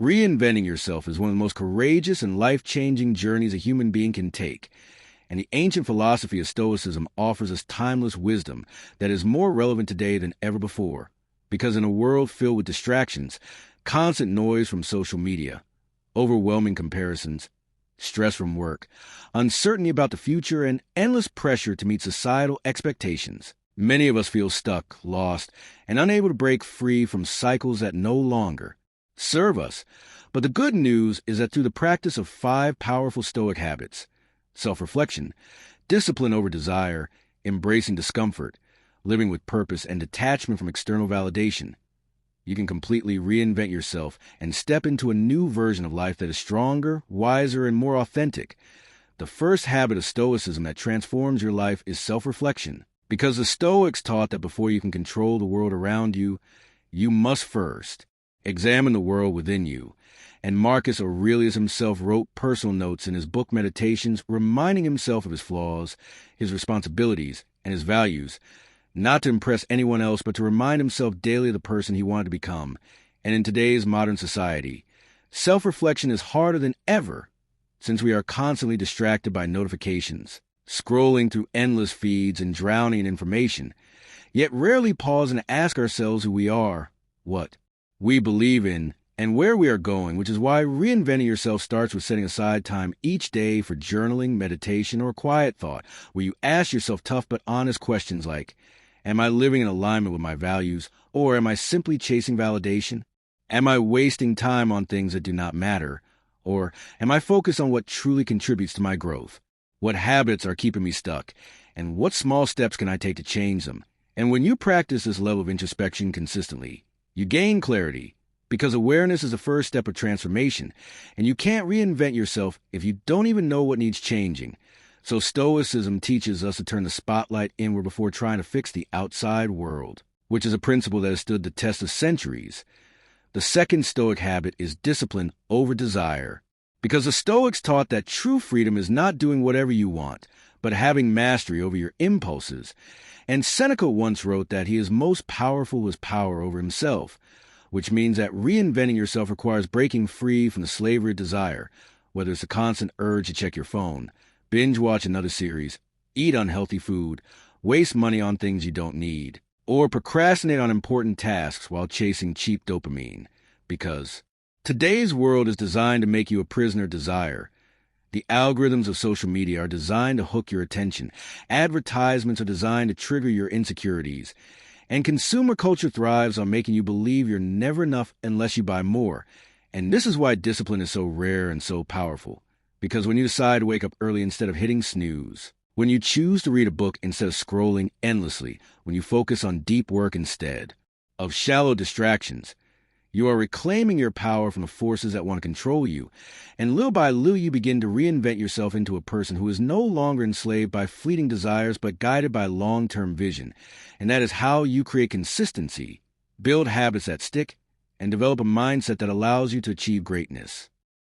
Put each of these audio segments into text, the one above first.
Reinventing yourself is one of the most courageous and life-changing journeys a human being can take, and the ancient philosophy of Stoicism offers us timeless wisdom that is more relevant today than ever before. Because in a world filled with distractions, constant noise from social media, overwhelming comparisons, stress from work, uncertainty about the future, and endless pressure to meet societal expectations, many of us feel stuck, lost, and unable to break free from cycles that no longer serve us. But the good news is that through the practice of 5 powerful Stoic habits, self-reflection, discipline over desire, embracing discomfort, living with purpose, and detachment from external validation, you can completely reinvent yourself and step into a new version of life that is stronger, wiser, and more authentic. The first habit of Stoicism that transforms your life is self-reflection, because the Stoics taught that before you can control the world around you, you must first examine the world within you. And Marcus Aurelius himself wrote personal notes in his book Meditations, reminding himself of his flaws, his responsibilities, and his values, not to impress anyone else, but to remind himself daily of the person he wanted to become. And in today's modern society, self-reflection is harder than ever, since we are constantly distracted by notifications, scrolling through endless feeds and drowning in information, yet rarely pausing to ask ourselves who we are, what we believe in, and where we are going, which is why reinventing yourself starts with setting aside time each day for journaling, meditation, or quiet thought, where you ask yourself tough but honest questions like, am I living in alignment with my values, or am I simply chasing validation? Am I wasting time on things that do not matter, or am I focused on what truly contributes to my growth? What habits are keeping me stuck, and what small steps can I take to change them? And when you practice this level of introspection consistently, you gain clarity, because awareness is the first step of transformation, and you can't reinvent yourself if you don't even know what needs changing. So Stoicism teaches us to turn the spotlight inward before trying to fix the outside world, which is a principle that has stood the test of centuries. The second Stoic habit is discipline over desire, because the Stoics taught that true freedom is not doing whatever you want, but having mastery over your impulses. And Seneca once wrote that he is most powerful with power over himself, which means that reinventing yourself requires breaking free from the slavery of desire, whether it's a constant urge to check your phone, binge watch another series, eat unhealthy food, waste money on things you don't need, or procrastinate on important tasks while chasing cheap dopamine. Because today's world is designed to make you a prisoner of desire. The algorithms of social media are designed to hook your attention. Advertisements are designed to trigger your insecurities. And consumer culture thrives on making you believe you're never enough unless you buy more. And this is why discipline is so rare and so powerful. Because when you decide to wake up early instead of hitting snooze, when you choose to read a book instead of scrolling endlessly, when you focus on deep work instead of shallow distractions, you are reclaiming your power from the forces that want to control you. And little by little, you begin to reinvent yourself into a person who is no longer enslaved by fleeting desires, but guided by long-term vision. And that is how you create consistency, build habits that stick, and develop a mindset that allows you to achieve greatness.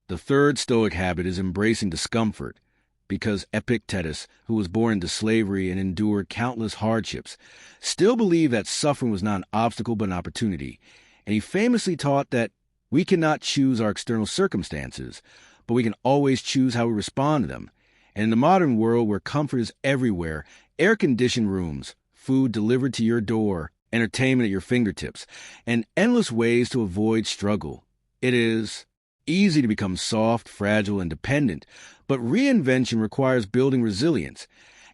The third Stoic habit is embracing discomfort, because Epictetus, who was born into slavery and endured countless hardships, still believed that suffering was not an obstacle but an opportunity. And he famously taught that we cannot choose our external circumstances, but we can always choose how we respond to them. And in the modern world where comfort is everywhere, air-conditioned rooms, food delivered to your door, entertainment at your fingertips, and endless ways to avoid struggle, it is easy to become soft, fragile, and dependent. But reinvention requires building resilience.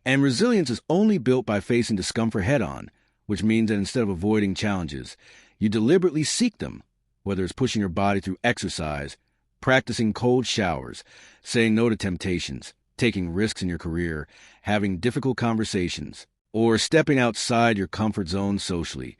And resilience is only built by facing discomfort head-on, which means that instead of avoiding challenges, you deliberately seek them, whether it's pushing your body through exercise, practicing cold showers, saying no to temptations, taking risks in your career, having difficult conversations, or stepping outside your comfort zone socially.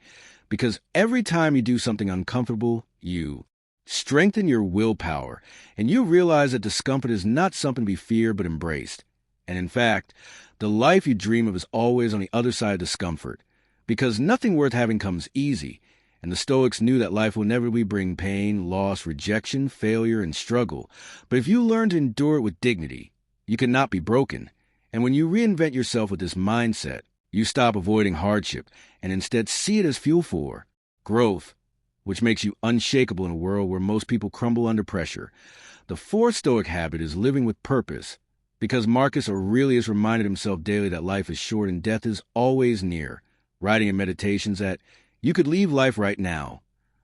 Because every time you do something uncomfortable, you strengthen your willpower, and you realize that discomfort is not something to be feared but embraced. And in fact, the life you dream of is always on the other side of discomfort, because nothing worth having comes easy. And the Stoics knew that life will inevitably bring pain, loss, rejection, failure, and struggle. But if you learn to endure it with dignity, you cannot be broken. And when you reinvent yourself with this mindset, you stop avoiding hardship and instead see it as fuel for growth, which makes you unshakable in a world where most people crumble under pressure. The fourth Stoic habit is living with purpose, because Marcus Aurelius reminded himself daily that life is short and death is always near, writing in Meditations that you could leave life right now.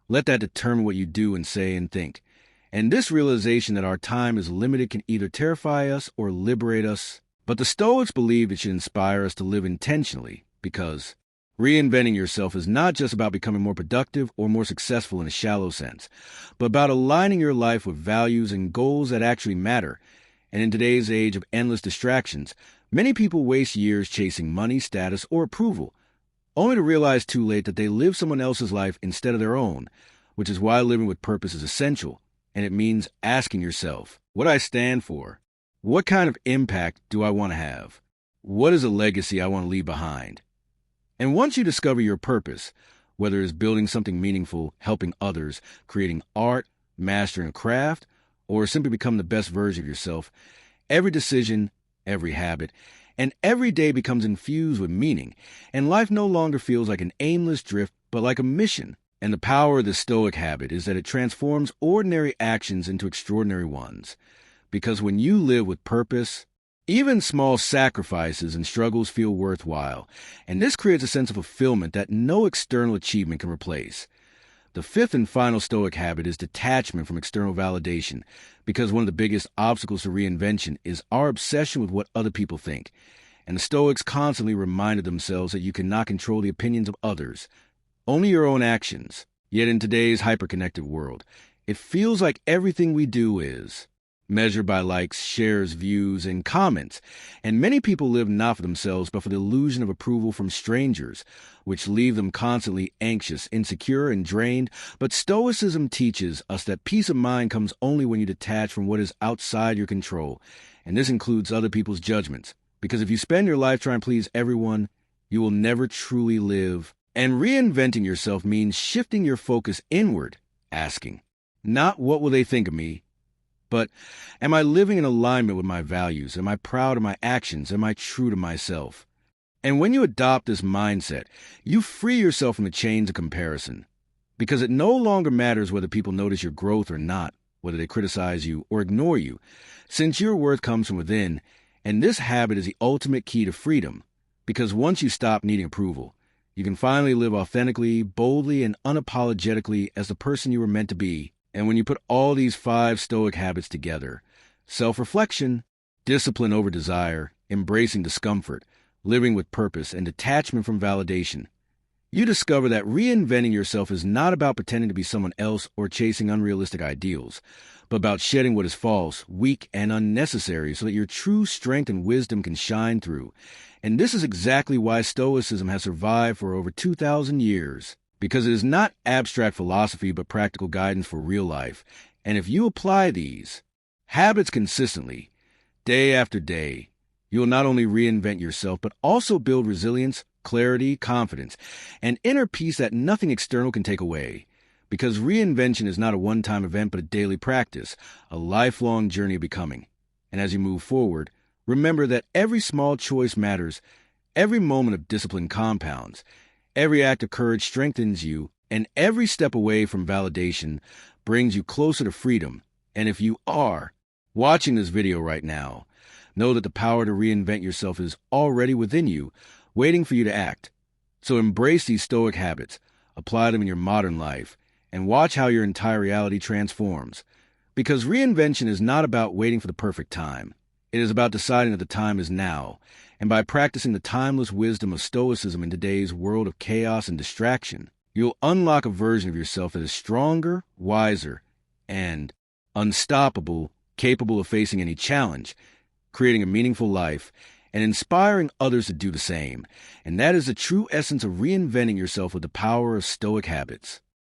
Let that determine what you do and say and think. And this realization that our time is limited can either terrify us or liberate us. But the Stoics believe it should inspire us to live intentionally, because reinventing yourself is not just about becoming more productive or more successful in a shallow sense, but about aligning your life with values and goals that actually matter. And in today's age of endless distractions, many people waste years chasing money, status, or approval, only to realize too late that they live someone else's life instead of their own, which is why living with purpose is essential, and it means asking yourself, what do I stand for? What kind of impact do I want to have? What is a legacy I want to leave behind? And once you discover your purpose, whether it's building something meaningful, helping others, creating art, mastering a craft, or simply become the best version of yourself, every decision, every habit, and every day becomes infused with meaning, and life no longer feels like an aimless drift, but like a mission. And the power of the Stoic habit is that it transforms ordinary actions into extraordinary ones. Because when you live with purpose, even small sacrifices and struggles feel worthwhile, and this creates a sense of fulfillment that no external achievement can replace. The fifth and final Stoic habit is detachment from external validation, because one of the biggest obstacles to reinvention is our obsession with what other people think. And the Stoics constantly reminded themselves that you cannot control the opinions of others, only your own actions. Yet in today's hyper-connected world, it feels like everything we do is measured by likes, shares, views, and comments. And many people live not for themselves, but for the illusion of approval from strangers, which leave them constantly anxious, insecure, and drained. But Stoicism teaches us that peace of mind comes only when you detach from what is outside your control. And this includes other people's judgments. Because if you spend your life trying to please everyone, you will never truly live. And reinventing yourself means shifting your focus inward, asking, not what will they think of me, but am I living in alignment with my values? Am I proud of my actions? Am I true to myself? And when you adopt this mindset, you free yourself from the chains of comparison, because it no longer matters whether people notice your growth or not, whether they criticize you or ignore you, since your worth comes from within. And this habit is the ultimate key to freedom, because once you stop needing approval, you can finally live authentically, boldly, and unapologetically as the person you were meant to be. And when you put all these 5 Stoic habits together, self-reflection, discipline over desire, embracing discomfort, living with purpose, and detachment from validation, you discover that reinventing yourself is not about pretending to be someone else or chasing unrealistic ideals, but about shedding what is false, weak, and unnecessary so that your true strength and wisdom can shine through. And this is exactly why Stoicism has survived for over 2,000 years. Because it is not abstract philosophy, but practical guidance for real life. And if you apply these habits consistently, day after day, you will not only reinvent yourself, but also build resilience, clarity, confidence, and inner peace that nothing external can take away. Because reinvention is not a one-time event, but a daily practice, a lifelong journey of becoming. And as you move forward, remember that every small choice matters, every moment of discipline compounds, every act of courage strengthens you, and every step away from validation brings you closer to freedom. And if you are watching this video right now, know that the power to reinvent yourself is already within you, waiting for you to act. So embrace these Stoic habits, apply them in your modern life, and watch how your entire reality transforms. Because reinvention is not about waiting for the perfect time. It is about deciding that the time is now. And by practicing the timeless wisdom of Stoicism in today's world of chaos and distraction, you'll unlock a version of yourself that is stronger, wiser, and unstoppable, capable of facing any challenge, creating a meaningful life, and inspiring others to do the same. And that is the true essence of reinventing yourself with the power of Stoic habits.